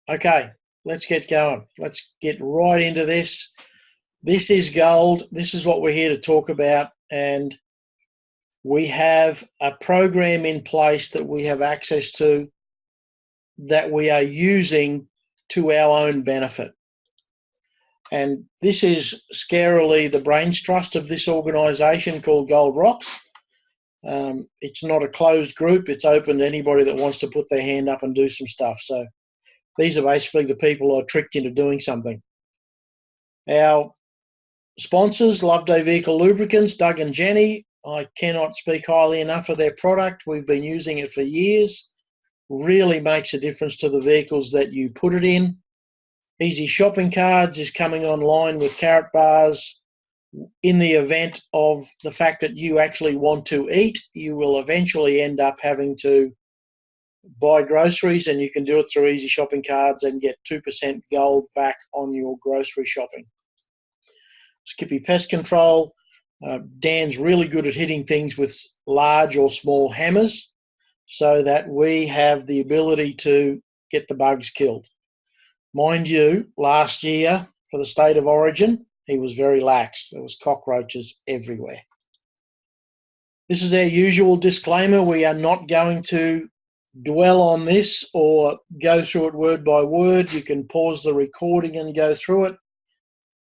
Okay, let's get going. Let's get right into this. This is gold. This is what we're here to talk about. And we have a program in place that we have access to that we are using to our own benefit. And this is scarily the brains trust of this organisation called Gold Rocks. It's not a closed group. It's open to anybody that wants to put their hand up and do some stuff. So these are basically the people who are tricked into doing something. Our sponsors, Loveday Vehicle Lubricants, Doug and Jenny. I cannot speak highly enough of their product. We've been using it for years. Really makes a difference to the vehicles that you put it in. Easy Shopping Cards is coming online with carrot bars. In the event of the fact that you actually want to eat, you will eventually end up having to buy groceries, and you can do it through Easy Shopping Cards and get 2% gold back on your grocery shopping. Skippy Pest Control. Dan's really good at hitting things with large or small hammers so that we have the ability to get the bugs killed. Mind you, last year for the state of origin, he was very lax. There was cockroaches everywhere. This is our usual disclaimer. We are not going to dwell on this or go through it word by word. You can pause the recording and go through it.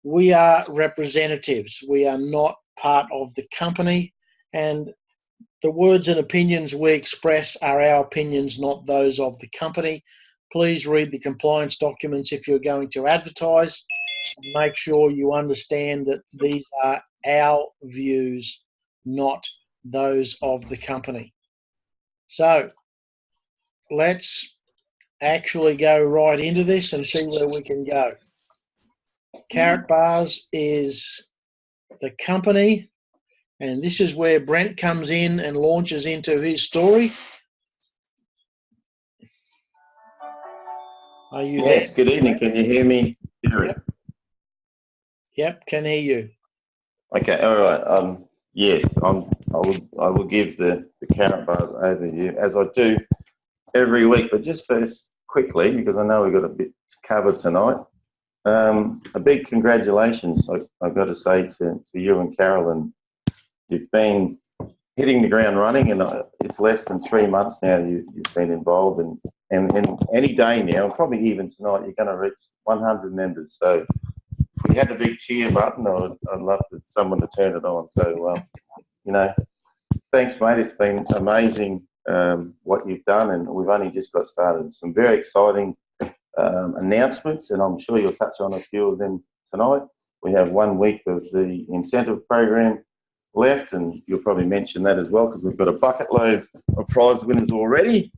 We are representatives. We are not part of the company, and the words and opinions we express are our opinions, not those of the company. Please read the compliance documents if you're going to advertise. Make sure you understand that these are our views, not those of the company. So let's actually go right into this and see where we can go. Carrot Bars is the company, and this is where Brent comes in and launches into his story. Are you there? Yes, good evening. Can you hear me, Gary? Yep, can hear you. Okay, all right. Yes, I will give the Carrot Bars overview, as I do every week. But just first, quickly, because I know we've got a bit to cover tonight, a big congratulations, I've got to say, to you and Carolyn. You've been hitting the ground running, and it's less than 3 months now you've been involved, and any day now, and probably even tonight, you're going to reach 100 members. So if we had the big cheer button, I'd love someone to turn it on. So, thanks, mate. It's been amazing what you've done, and we've only just got started. Some very exciting announcements, and I'm sure you'll touch on a few of them tonight. We have 1 week of the incentive program left, and you'll probably mention that as well, because we've got a bucket load of prize winners already.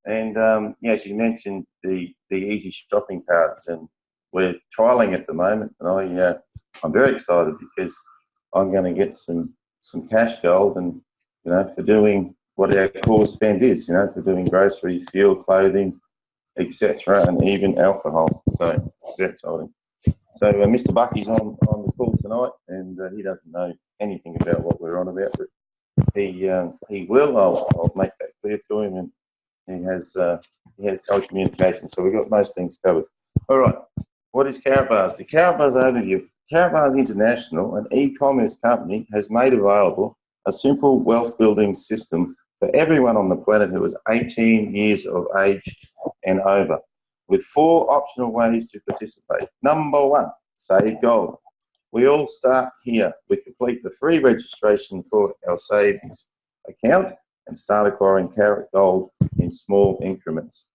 And as you mentioned, the Easy Shopping Cards, and we're trialling at the moment, and I'm very excited because I'm going to get some cash gold, and for doing what our core spend is, for doing groceries, fuel, clothing, etc., and even alcohol. So very exciting. So Mr. Bucky's on the call tonight, and he doesn't know anything about what we're on about, but he will. I'll make that clear to him, and he has telecommunications, so we've got most things covered. All right, what is Carrot Bars? The Carrot Bars overview. Carrot Bars International, an e-commerce company, has made available a simple wealth building system for everyone on the planet who is 18 years of age and over, with 4 optional ways to participate. Number 1, save gold. We all start here. We complete the free registration for our savings account and start acquiring carrot gold in small increments.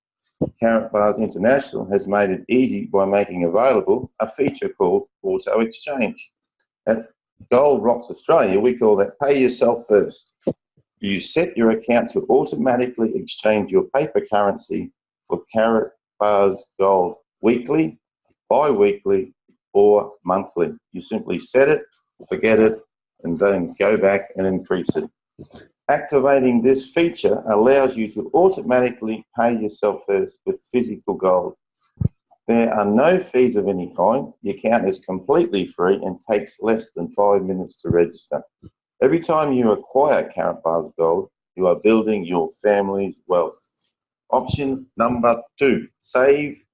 Carrot Bars International has made it easy by making available a feature called Auto Exchange. At Gold Rocks Australia, we call that Pay Yourself First. You set your account to automatically exchange your paper currency for Carrot Bars gold weekly, bi-weekly, or monthly. You simply set it, forget it, and then go back and increase it. Activating this feature allows you to automatically pay yourself first with physical gold. There are no fees of any kind. The account is completely free and takes less than 5 minutes to register. Every time you acquire Carrot Bars gold, you are building your family's wealth. Option number 2, save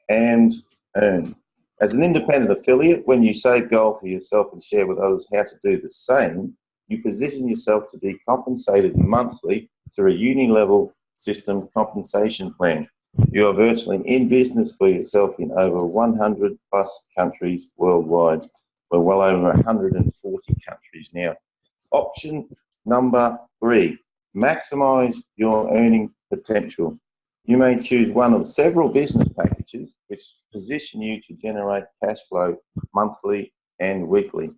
and earn. As an independent affiliate, when you save gold for yourself and share with others how to do the same, you position yourself to be compensated monthly through a uni-level system compensation plan. You are virtually in business for yourself in over 100 plus countries worldwide. We're well over 140 countries now. Option number 3, maximize your earning potential. You may choose one of several business packages which position you to generate cash flow monthly and weekly.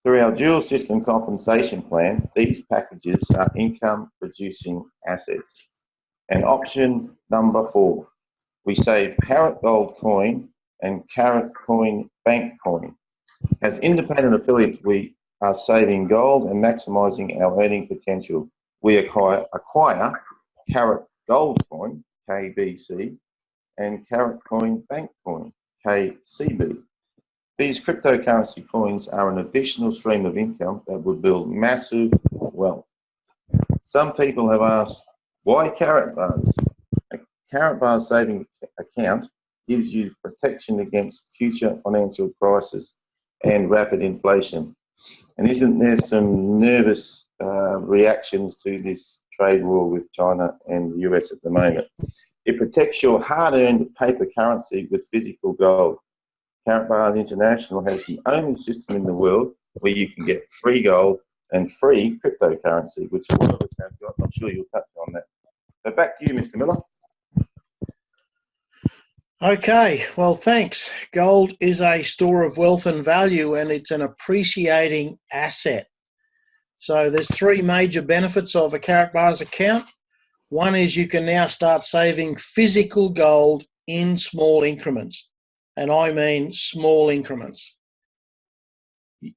Through our dual system compensation plan, these packages are income producing assets. And option number 4, we save Carat Gold Coin and Carat Coin Bank Coin. As independent affiliates, we are saving gold and maximising our earning potential. We acquire Carat Gold Coin, KBC, and Carat Coin Bank Coin, KCB. These cryptocurrency coins are an additional stream of income that would build massive wealth. Some people have asked, why Carat bars? A Carat bar saving account gives you protection against future financial crisis and rapid inflation. And isn't there some nervous reactions to this trade war with China and the US at the moment? It protects your hard-earned paper currency with physical gold. Carat Bars International has the only system in the world where you can get free gold and free cryptocurrency, which a lot of us have got. I'm sure you'll touch on that. So back to you, Mr. Miller. Okay, well, thanks. Gold is a store of wealth and value, and it's an appreciating asset. So there's 3 major benefits of a Carat Bars account. One is you can now start saving physical gold in small increments, and I mean small increments.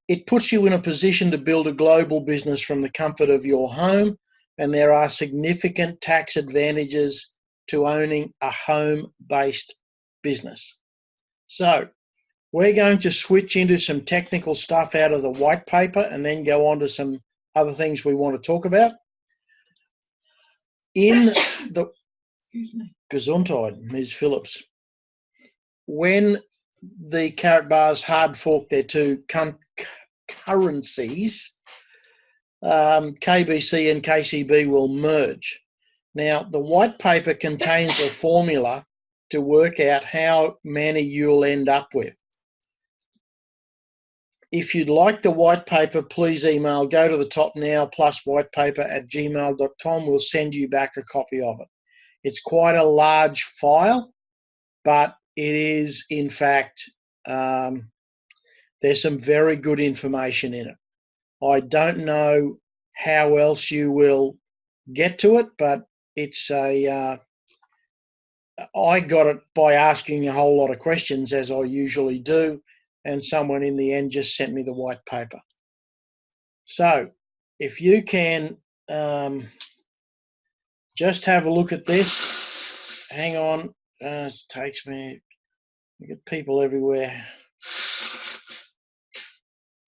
It puts you in a position to build a global business from the comfort of your home, and there are significant tax advantages to owning a home-based business. So we're going to switch into some technical stuff out of the white paper and then go on to some other things we want to talk about. In the Gesundheit, Ms. Phillips, when the Carat Bars hard fork their 2 currencies, KBC and KCB will merge. Now, the white paper contains a formula to work out how many you'll end up with. If you'd like the white paper, please email go to the top now +whitepaper@gmail.com. We'll send you back a copy of it. It's quite a large file, but it is, in fact, there's some very good information in it. I don't know how else you will get to it, but it's I got it by asking a whole lot of questions, as I usually do, and someone in the end just sent me the white paper. So if you can just have a look at this. Hang on. It takes me, you get people everywhere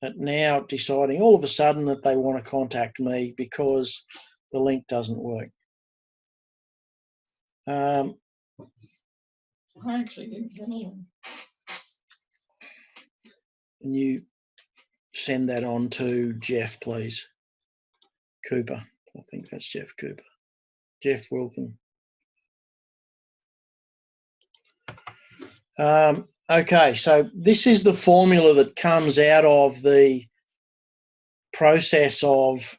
that now deciding all of a sudden that they want to contact me because the link doesn't work. I actually didn't get anyone. Can you send that on to Jeff, please? Cooper. I think that's Jeff Cooper. Jeff Wilkin. Okay, so this is the formula that comes out of the process of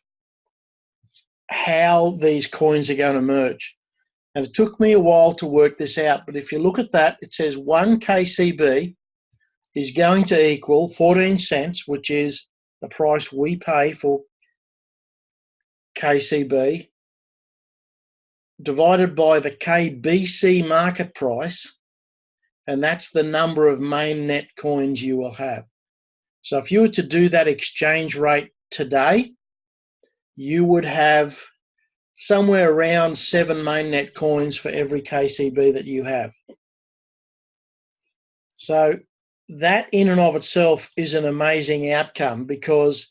how these coins are going to merge. And it took me a while to work this out, but if you look at that, it says 1 KCB is going to equal 14 cents, which is the price we pay for KCB, divided by the KBC market price, and that's the number of mainnet coins you will have. So if you were to do that exchange rate today, you would have somewhere around 7 mainnet coins for every KCB that you have. So that in and of itself is an amazing outcome, because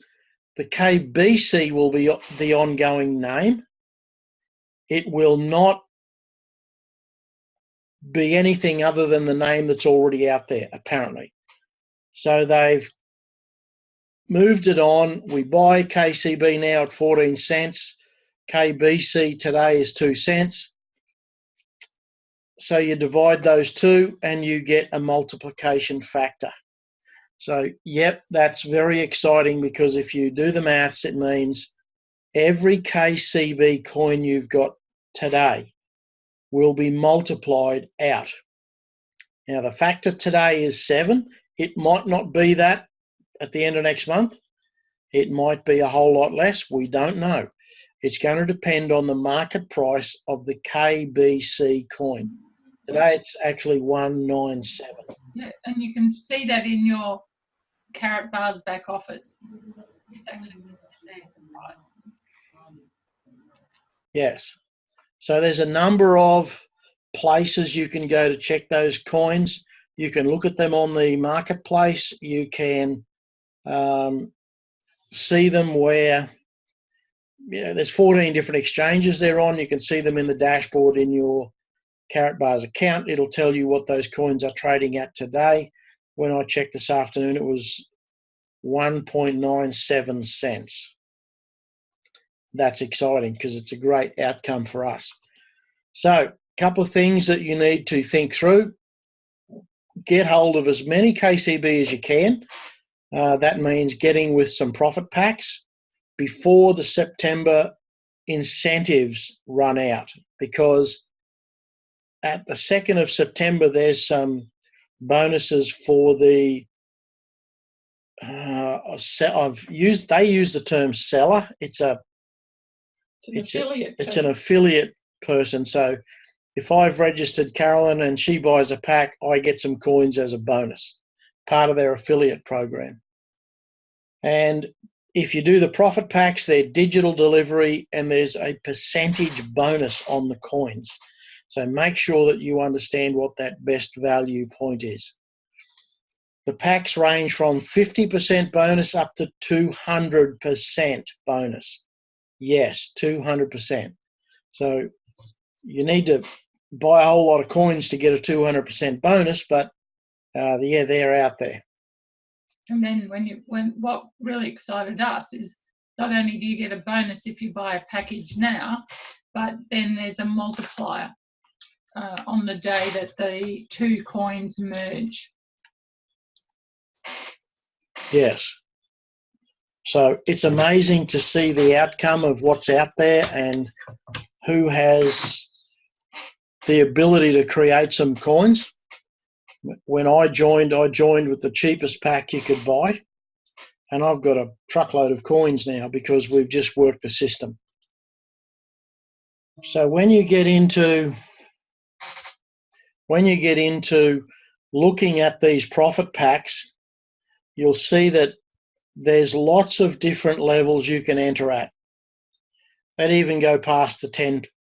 the KBC will be the ongoing name. It will not be anything other than the name that's already out there, apparently. So they've moved it on. We buy KCB now at 14 cents. KBC today is 2 cents. So you divide those two and you get a multiplication factor. So, yep, that's very exciting, because if you do the maths, it means every KCB coin you've got today will be multiplied out. Now, the factor today is 7. It might not be that at the end of next month. It might be a whole lot less. We don't know. It's going to depend on the market price of the KBC coin. Today it's actually 197. Yeah, and you can see that in your Carrot Bars back office. It's actually the price. Yes. So there's a number of places you can go to check those coins. You can look at them on the marketplace. You can see them where, there's 14 different exchanges they're on. You can see them in the dashboard in your Carrot Bars account. It'll tell you what those coins are trading at today. When I checked this afternoon, it was 1.97 cents. That's exciting, because it's a great outcome for us. So, a couple of things that you need to think through. Get hold of as many KCB as you can. That means getting with some profit packs before the September incentives run out, because at the 2nd of September, there's some bonuses for the, they use the term seller. It's an affiliate person. So if I've registered Carolyn and she buys a pack, I get some coins as a bonus, part of their affiliate program. And if you do the profit packs, they're digital delivery, and there's a percentage bonus on the coins. So make sure that you understand what that best value point is. The packs range from 50% bonus up to 200% bonus. Yes, 200%. So you need to buy a whole lot of coins to get a 200% bonus, but yeah, they're out there. And then what really excited us is not only do you get a bonus if you buy a package now, but then there's a multiplier on the day that the two coins merge. Yes. So it's amazing to see the outcome of what's out there and who has the ability to create some coins. When I joined with the cheapest pack you could buy, and I've got a truckload of coins now because we've just worked the system. So when you get into looking at these profit packs, you'll see that there's lots of different levels you can enter at. That even go past the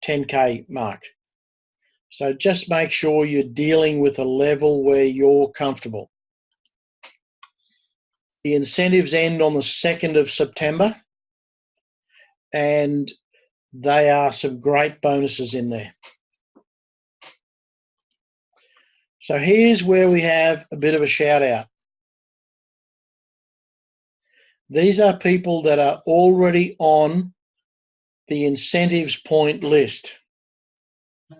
10K mark. So just make sure you're dealing with a level where you're comfortable. The incentives end on the 2nd of September, and they are some great bonuses in there. So here's where we have a bit of a shout out. These are people that are already on the incentives point list.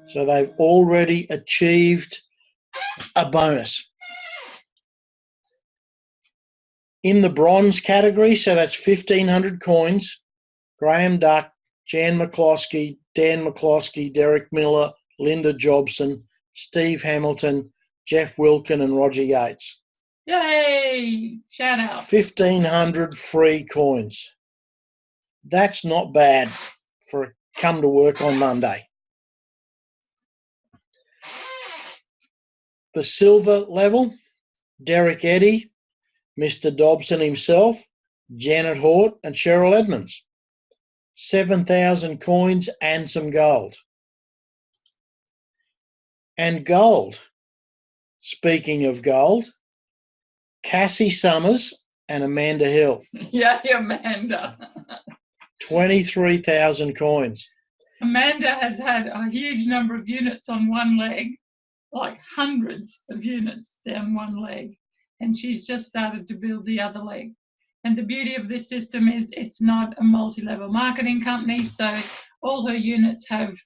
So they've already achieved a bonus. In the bronze category, so that's 1,500 coins, Graham Duck, Jan McCloskey, Dan McCloskey, Derek Miller, Linda Jobson, Steve Hamilton, Jeff Wilkin, and Roger Yates. Yay! Shout out. 1,500 free coins. That's not bad for a come to work on Monday. The silver level, Derek Eddy, Mr. Dobson himself, Janet Hort, and Cheryl Edmonds. 7,000 coins and some gold. And gold, speaking of gold, Cassie Summers and Amanda Hill. Yeah, Amanda. 23,000 coins. Amanda has had a huge number of units on one leg. like hundreds of units down one leg, and she's just started to build the other leg. And the beauty of this system is it's not a multi-level marketing company, so all her units have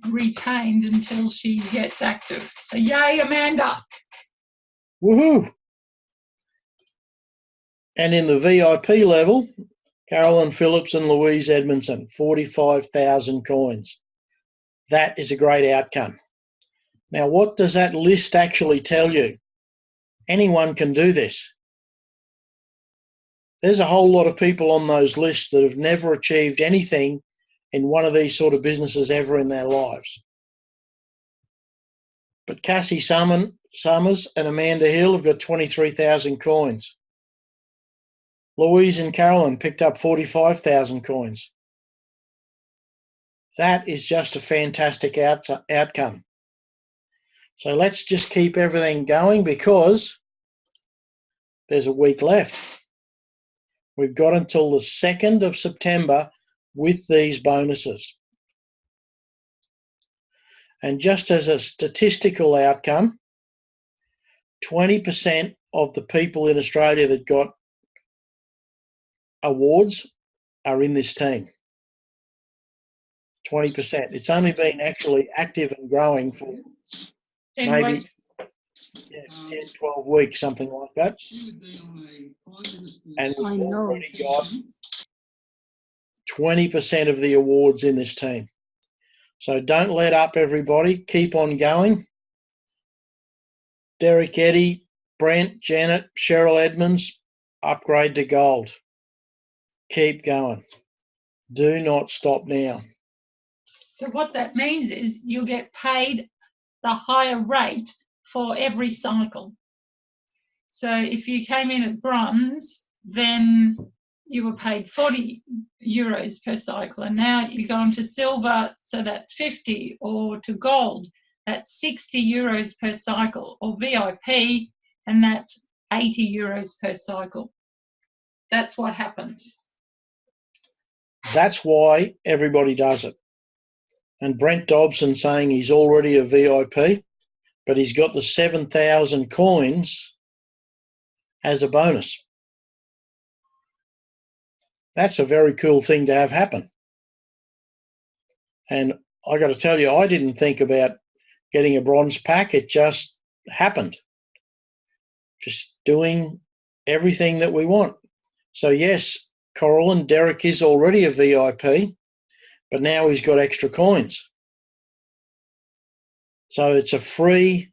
retained until she gets active. So yay, Amanda! Woohoo! And in the VIP level, Carolyn Phillips and Louise Edmondson, 45,000 coins. That is a great outcome. Now, what does that list actually tell you? Anyone can do this. There's a whole lot of people on those lists that have never achieved anything in one of these sort of businesses ever in their lives. But Cassie Summers and Amanda Hill have got 23,000 coins. Louise and Carolyn picked up 45,000 coins. That is just a fantastic outcome. So let's just keep everything going because there's a week left. We've got until the 2nd of September with these bonuses. And just as a statistical outcome, 20% of the people in Australia that got awards are in this team. 20%. It's only been actually active and growing for 10 maybe weeks. 10, 12 weeks, something like that. And we've already got 20% of the awards in this team. So don't let up, everybody. Keep on going. Derek Eddy, Brent, Janet, Cheryl Edmonds, upgrade to gold. Keep going. Do not stop now. So what that means is you'll get paid the higher rate for every cycle. So if you came in at bronze, then you were paid 40 euros per cycle, and now you go on to silver, so that's 50, or to gold, that's 60 euros per cycle, or VIP, and that's 80 euros per cycle. That's what happens. That's why everybody does it. And Brent Dobson saying he's already a VIP, but he's got the 7,000 coins as a bonus. That's a very cool thing to have happen. And I got to tell you, I didn't think about getting a bronze pack. It just happened. Just doing everything that we want. So yes, Coral and Derek is already a VIP, but now he's got extra coins. So it's a free,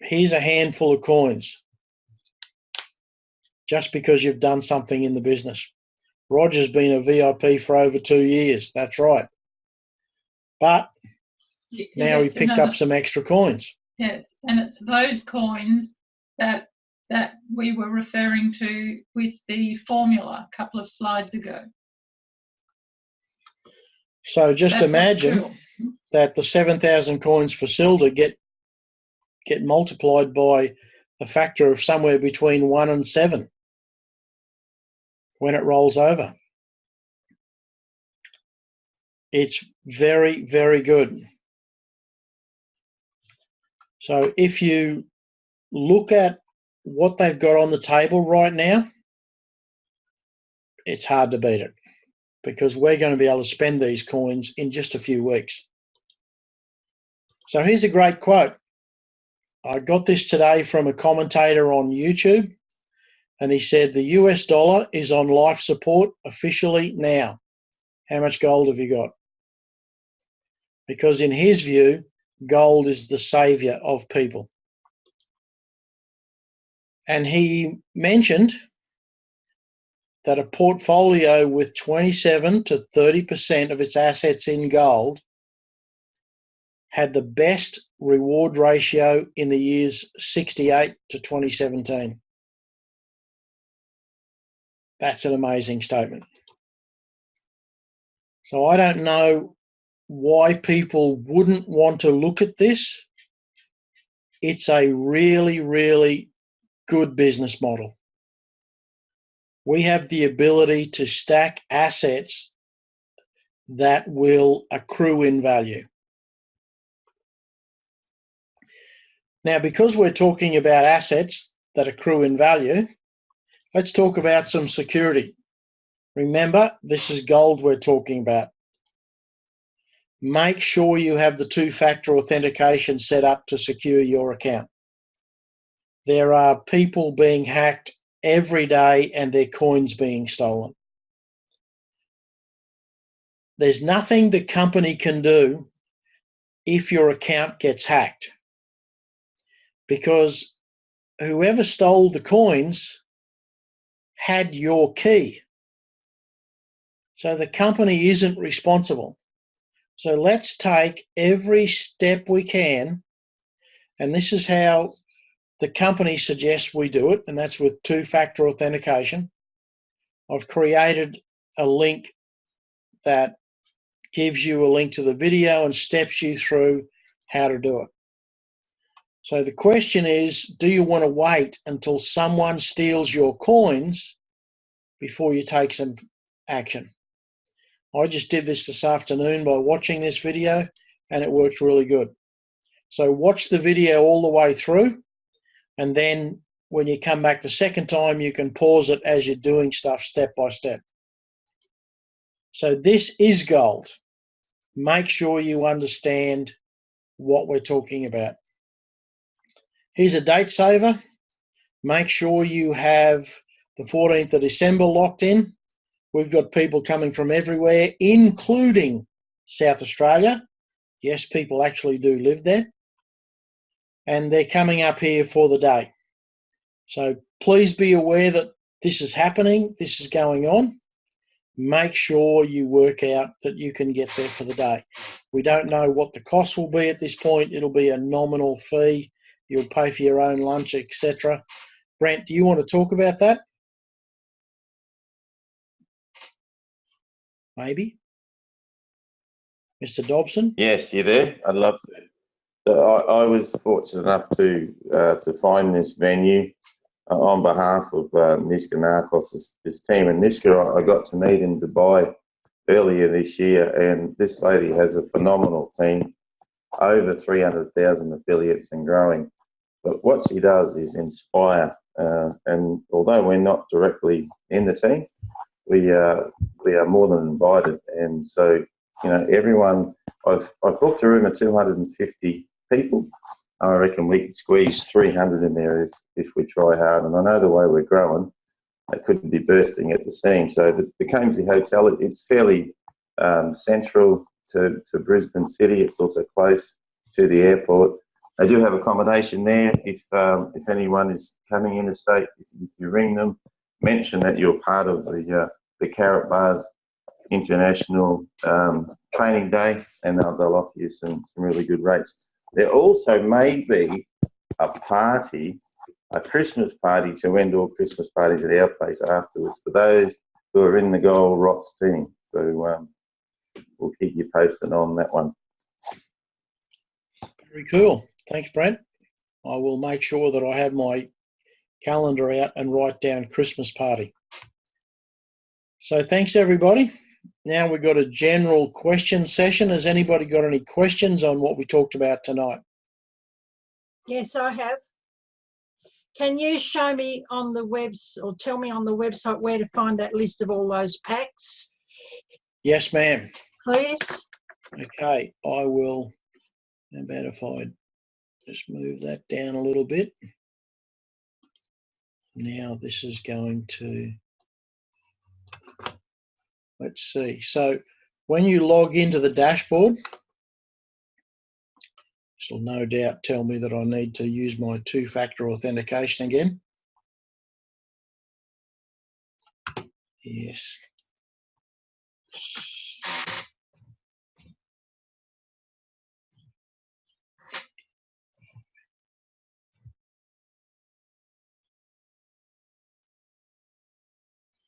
here's a handful of coins, just because you've done something in the business. Roger's been a VIP for over 2 years. That's right. But now he picked up some extra coins. Yes, and it's those coins that we were referring to with the formula a couple of slides ago. So just imagine that the 7,000 coins for silver get multiplied by a factor of somewhere between 1 and 7 when it rolls over. It's very, very good. So if you look at what they've got on the table right now, it's hard to beat it because we're going to be able to spend these coins in just a few weeks. So here's a great quote. I got this today from a commentator on YouTube, and he said, the US dollar is on life support officially now. How much gold have you got? Because in his view, gold is the savior of people. And he mentioned that a portfolio with 27 to 30% of its assets in gold had the best reward ratio in the years 68 to 2017. That's an amazing statement. So I don't know why people wouldn't want to look at this. It's a really, really good business model. We have the ability to stack assets that will accrue in value. Now, because we're talking about assets that accrue in value, let's talk about some security. Remember, this is gold we're talking about. Make sure you have the two-factor authentication set up to secure your account. There are people being hacked every day and their coins being stolen. There's nothing the company can do if your account gets hacked, because whoever stole the coins had your key. So the company isn't responsible. So let's take every step we can, and this is how the company suggests we do it, and that's with two-factor authentication. I've created a link that gives you a link to the video and steps you through how to do it. So the question is, do you want to wait until someone steals your coins before you take some action? I just did this afternoon by watching this video, and it worked really good. So watch the video all the way through, and then when you come back the second time, you can pause it as you're doing stuff step by step. So this is gold. Make sure you understand what we're talking about. Here's a date saver. Make sure you have the 14th of December locked in. We've got people coming from everywhere, including South Australia. Yes, people actually do live there. And they're coming up here for the day. So please be aware that this is happening, this is going on. Make sure you work out that you can get there for the day. We don't know what the cost will be at this point. It'll be a nominal fee. You'll pay for your own lunch, etc. Brent, do you want to talk about that? Maybe. Mr. Dobson? Yes, you there? I'd love to. So I was fortunate enough to find this venue on behalf of Niska Narcos, this team. And Niska, I got to meet in Dubai earlier this year, and this lady has a phenomenal team, over 300,000 affiliates and growing. But what she does is inspire. And although we're not directly in the team, we are more than invited. And so, you know, everyone, I've booked a room of 250 people. I reckon we could squeeze 300 in there if we try hard. And I know the way we're growing, it couldn't be bursting at the seams. So the KBC Hotel, it's fairly central to Brisbane City. It's also close to the airport. They do have accommodation there. If anyone is coming interstate, if you ring them, mention that you're part of the Carrot Bars International Training Day, and they'll offer you some really good rates. There also may be a party, a Christmas party to end all Christmas parties at our place afterwards for those who are in the Gold Rocks team. So we'll keep you posted on that one. Very cool. Thanks, Brent. I will make sure that I have my calendar out and write down Christmas party. So thanks, everybody. Now we've got a general question session. Has anybody got any questions on what we talked about tonight? Yes, I have. Can you show me on the webs, or tell me on the website where to find that list of all those packs? Yes, ma'am. Please. Okay, I will. How about if I just move that down a little bit? Now this is going to, let's see. So when you log into the dashboard, this will no doubt tell me that I need to use my two-factor authentication again. Yes.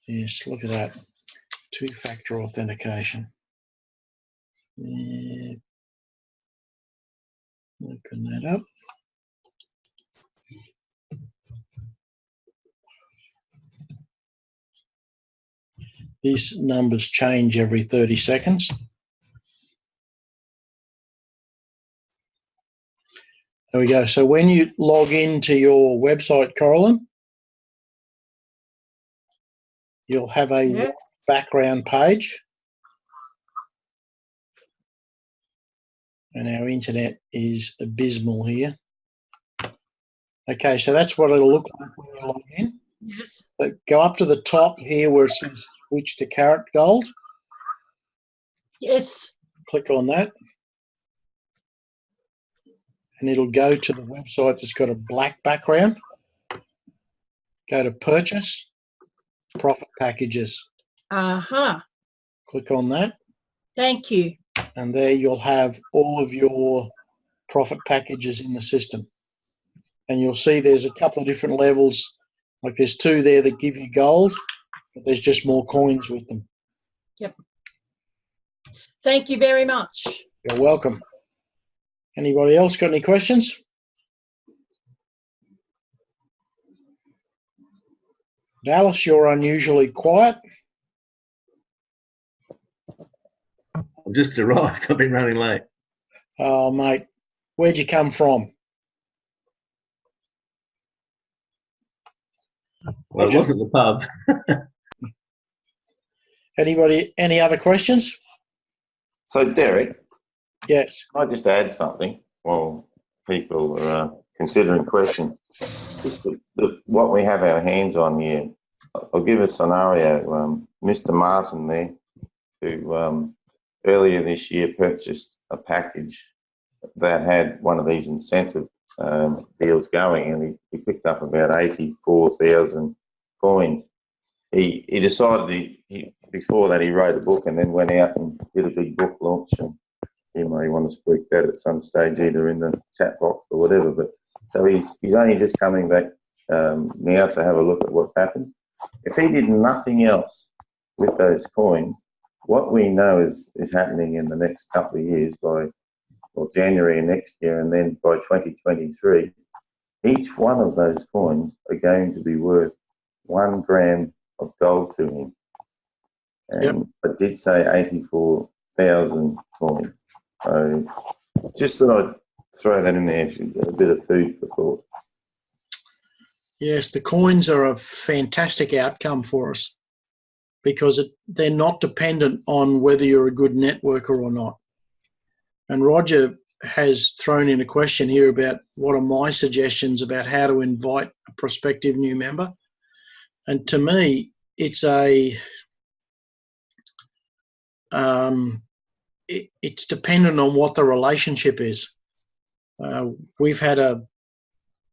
Yes, look at that. Two-factor authentication. Yeah. Open that up. These numbers change every 30 seconds. There we go. So when you log into your website, Coraline, you'll have a Yeah. background page. And our internet is abysmal here. Okay, so that's what it'll look like when you log in. Yes. But go up to the top here where it says switch to Carrot Gold. Yes. Click on that. And it'll go to the website that's got a black background. Go to Purchase, Profit Packages. Uh-huh. Click on that. Thank you. And there you'll have all of your profit packages in the system. And you'll see there's a couple of different levels. Like there's 2 there that give you gold, but there's just more coins with them. Yep. Thank you very much. You're welcome. Anybody else got any questions? Dallas, you're unusually quiet. I've just arrived. I've been running late. Oh, mate, where'd you come from? Well, it wasn't the pub. Anybody, any other questions? So, Derek, Yes. can I just add something while people are considering questions? Just what we have our hands on here. I'll give a scenario. Mr. Martin there, who earlier this year purchased a package that had one of these incentive deals going, and he picked up about 84,000 coins. He decided before that he wrote a book and then went out and did a big book launch, and you may want to speak that at some stage either in the chat box or whatever. But so he's only just coming back now to have a look at what's happened. If he did nothing else with those coins, what we know is happening in the next couple of years by January next year, and then by 2023, each one of those coins are going to be worth 1 gram of gold to him. And I did say 84,000 coins. So just thought I'd throw that in there, a bit of food for thought. Yes, the coins are a fantastic outcome for us because they're not dependent on whether you're a good networker or not. And Roger has thrown in a question here about what are my suggestions about how to invite a prospective new member. And to me, it's it's dependent on what the relationship is. We've had a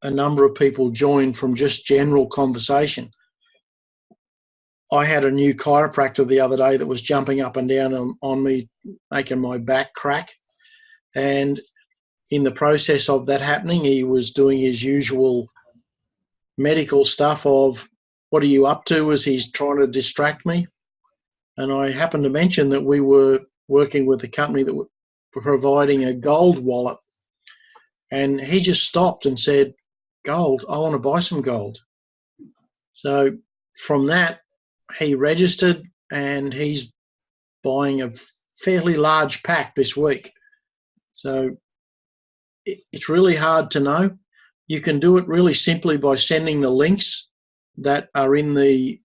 number of people join from just general conversation. I had a new chiropractor the other day that was jumping up and down on me, making my back crack. And in the process of that happening, he was doing his usual medical stuff of, what are you up to, as he's trying to distract me. And I happened to mention that we were working with a company that were providing a gold wallet. And he just stopped and said, gold, I want to buy some gold. So from that, he registered and he's buying a fairly large pack this week. So it's really hard to know. You can do it really simply by sending the links that are in the,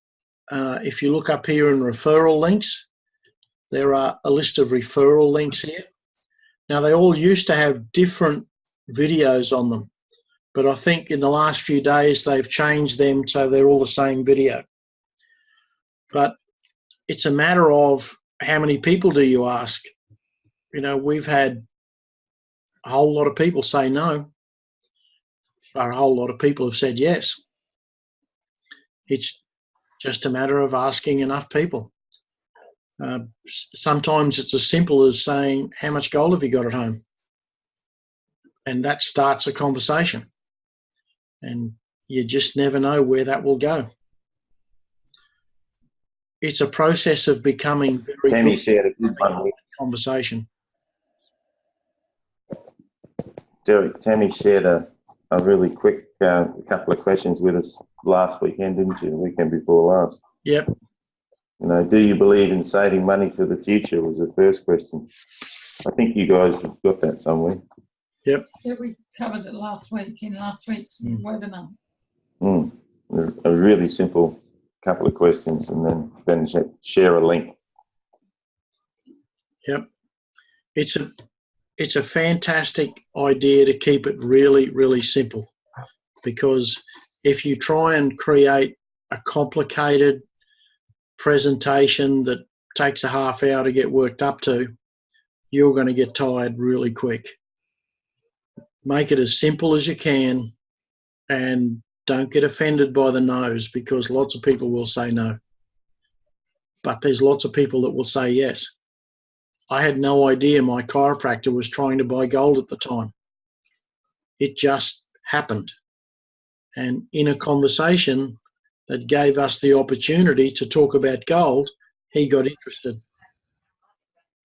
if you look up here in referral links, there are a list of referral links here. Now, they all used to have different videos on them, but I think in the last few days they've changed them so they're all the same video. But it's a matter of how many people do you ask? You know, we've had a whole lot of people say no, but a whole lot of people have said yes. It's just a matter of asking enough people. Sometimes it's as simple as saying, how much gold have you got at home? And that starts a conversation. And you just never know where that will go. It's a process of becoming very Tammy good shared a good one. conversation. Derek, Tammy shared a really quick couple of questions with us last weekend, didn't you? The weekend before last. Yep. You know, do you believe in saving money for the future was the first question. I think you guys have got that somewhere. Yeah, we covered it last week in last week's webinar. A really simple couple of questions, and then share a link. Yep. It's a fantastic idea to keep it really, really simple, because if you try and create a complicated presentation that takes a half hour to get worked up to, you're going to get tired really quick. Make it as simple as you can, and don't get offended by the no's, because lots of people will say no. But there's lots of people that will say yes. I had no idea my chiropractor was trying to buy gold at the time. It just happened. And in a conversation that gave us the opportunity to talk about gold, he got interested.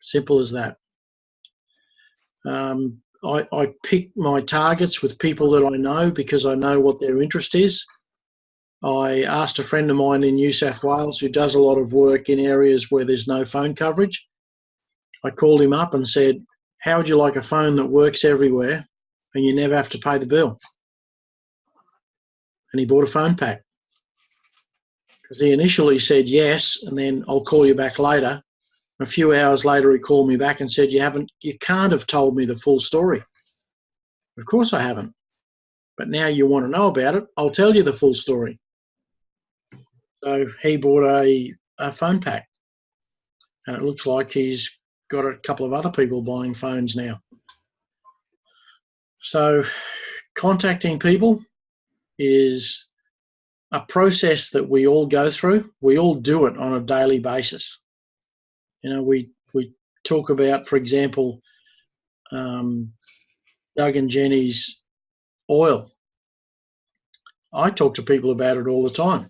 Simple as that. I pick my targets with people that I know, because I know what their interest is. I asked a friend of mine in New South Wales who does a lot of work in areas where there's no phone coverage. I called him up and said, how would you like a phone that works everywhere and you never have to pay the bill? And he bought a phone pack. Because he initially said yes, and then I'll call you back later. A few hours later, he called me back and said, you can't have told me the full story. Of course I haven't. But now you want to know about it, I'll tell you the full story. So he bought a phone pack. And it looks like he's got a couple of other people buying phones now. So contacting people is a process that we all go through. We all do it on a daily basis. You know, we talk about, for example, Doug and Jenny's oil. I talk to people about it all the time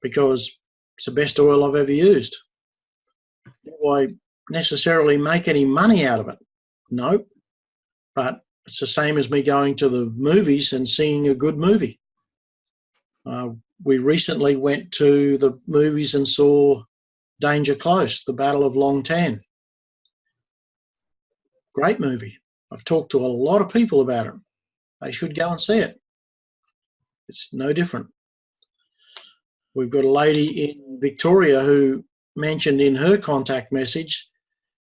because it's the best oil I've ever used. Do I necessarily make any money out of it? No, but it's the same as me going to the movies and seeing a good movie. We recently went to the movies and saw Danger Close, The Battle of Long Tan. Great movie. I've talked to a lot of people about it. They should go and see it. It's no different. We've got a lady in Victoria who mentioned in her contact message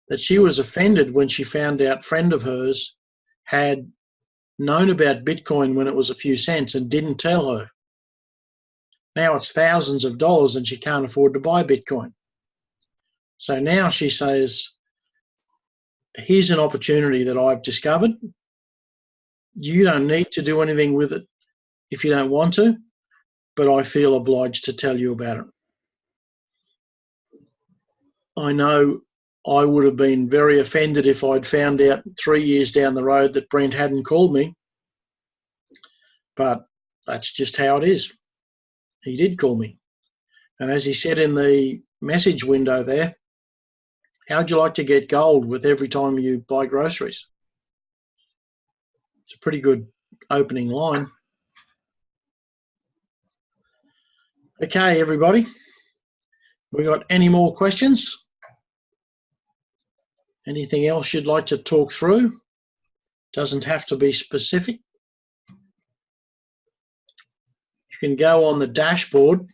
that she was offended when she found out a friend of hers had known about Bitcoin when it was a few cents and didn't tell her. Now it's thousands of dollars and she can't afford to buy Bitcoin. So now she says, here's an opportunity that I've discovered. You don't need to do anything with it if you don't want to, but I feel obliged to tell you about it. I know I would have been very offended if I'd found out 3 years down the road that Brent hadn't called me, but that's just how it is. He did call me. And as he said in the message window there, how'd you like to get gold with every time you buy groceries? It's a pretty good opening line. Okay, everybody. We got any more questions? Anything else you'd like to talk through? Doesn't have to be specific. You can go on the dashboard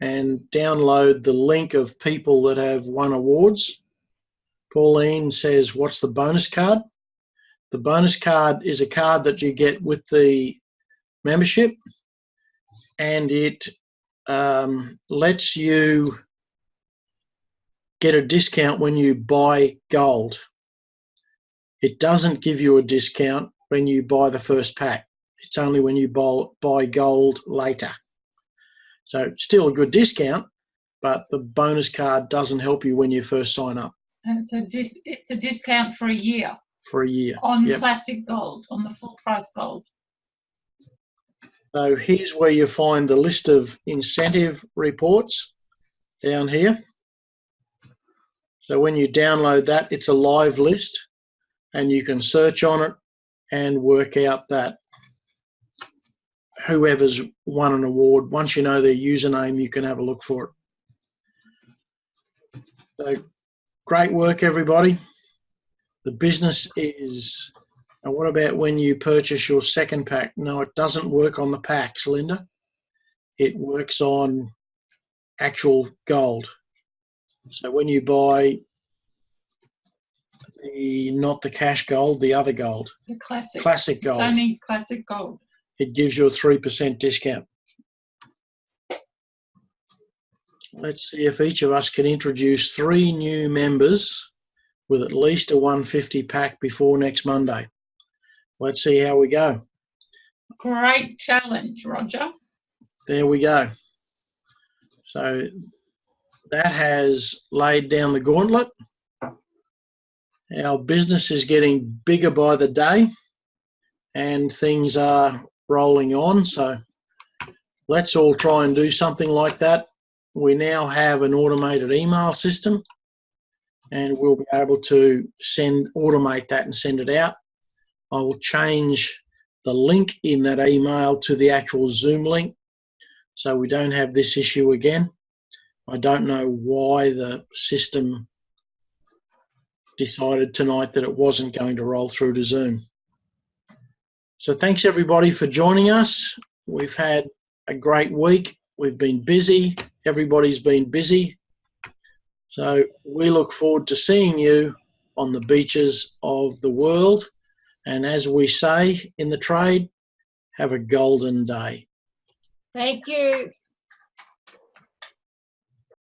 and download the link of people that have won awards. Pauline says, what's the bonus card? The bonus card is a card that you get with the membership, and it lets you get a discount when you buy gold. It doesn't give you a discount when you buy the first pack. It's only when you buy gold later. So still a good discount, but the bonus card doesn't help you when you first sign up. And it's a discount for a year. For a year. On classic gold, on the full price gold. So here's where you find the list of incentive reports down here. So when you download that, it's a live list and you can search on it and work out that whoever's won an award, once you know their username, you can have a look for it. So great work, everybody. The business is And what about when you purchase your second pack? No, it doesn't work on the packs, Linda. It works on actual gold. So when you buy not the cash gold, the other gold, The classic. classic gold, It's only classic gold. it gives you a 3% discount. Let's see if each of us can introduce 3 new members with at least a 150 pack before next Monday. Let's see how we go. Great challenge, Roger. There we go. So that has laid down the gauntlet. Our business is getting bigger by the day and things are rolling on. So let's all try and do something like that. We now have an automated email system and we'll be able to automate that and send it out. I will change the link in that email to the actual Zoom link so we don't have this issue again. I don't know why the system decided tonight that it wasn't going to roll through to Zoom. So thanks everybody for joining us. We've had a great week. We've been busy. Everybody's been busy. So we look forward to seeing you on the beaches of the world. And as we say in the trade, have a golden day. Thank you.